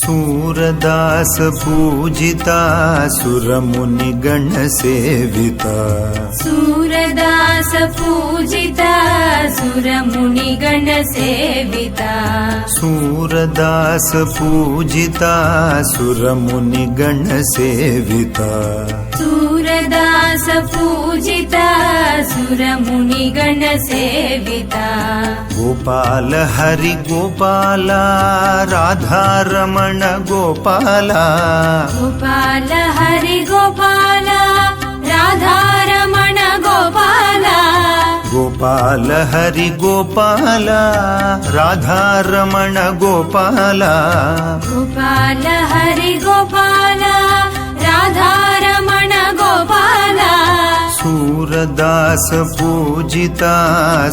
सूरदास पूजिता सुरमुनिगण सेविता सूरदास पूजिता सुरमुनिगण सेविता सूरदास पूजिता सुरमुनिगण सेविता सूरदास पूजिता सुरमुनिगण सेविता गोपाल हरि गोपाला राधारमण गोपाला गोपाल हरि गोपाला राधारमण गोपाला गोपाल हरि गोपाला राधारमण गोपाला गोपाल हरि गोपाला राधारमण गोपाला सूरदास पूजिता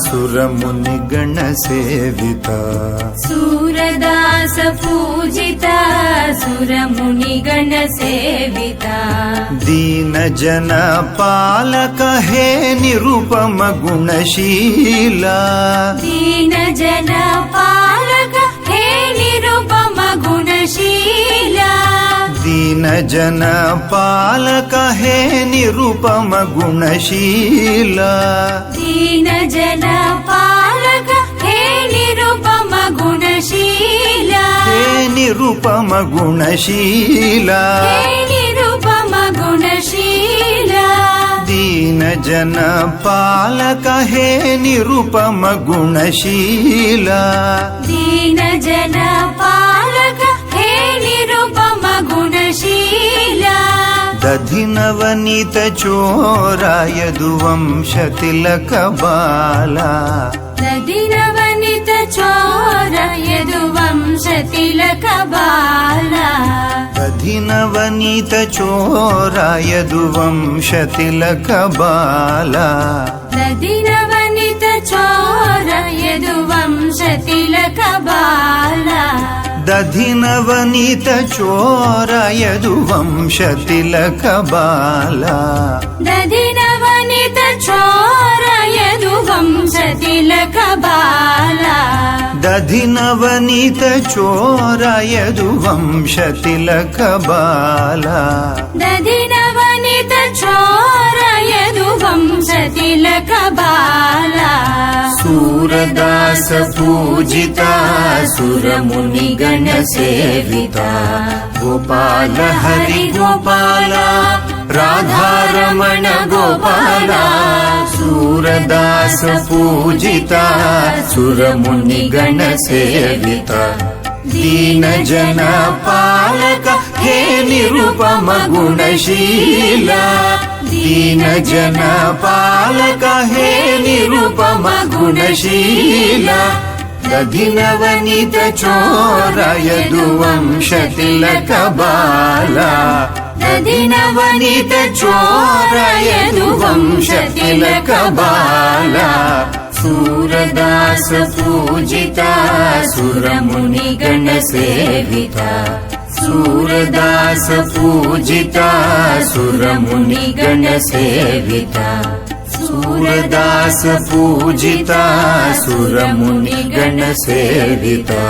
सुरमुनिगण सेविता सूरदास पूजिता सुरमुनिगण सेविता दीन जन पालक हे निरुपम गुणशीला दीन जन पालक हे निरुपम गुणशीला दीन जन पालक हे निरुपम गुणशीला दीन जन पालक हे निरुपम गुणशीला हे निरुपम गुणशीला हे निरुपम गुणशीला दीन जन पालक हे निरुपम गुणशीला दीन जन पालक हे निरुपम गुणशीला दधि नवनीत चोरा यदुवंश तिलक बाला दधि नवनीत चोर यदुवंश तिलक बाला दधि नवनीत चोरा यदुवंश तिलक बाला दधि नवनीत चोर यदुवंश तिलक बाला दधि नवनीत चोरा यदुवंश तिलक बाला दधि नवनीत चोर यदुवंश तिलक बाला दधि नवनीत चोरा यदुवंश तिलक बाला दधि नवनीत चोर यदुवंश तिलक बाला सूरदास पूजिता सुरमुनिगण सेविता गोपाल हरि गोपाला राधारमण गोपाला सूरदास पूजिता सुरमुनिगण सेविता दीन जन पालक हे निरुपम गुणशीला दीन जन पालक हे निरुपम गुणशीला दधि नवनीत चोरा यदुवंश तिलक बाला दधि नवनीत चोरा यदुवंश तिलक बाला सूरदास पूजिता सुरमुनिगण सेविता सूरदास पूजिता सुरमुनिगण सेविता सूरदास पूजिता सुरमुनिगण सेविता।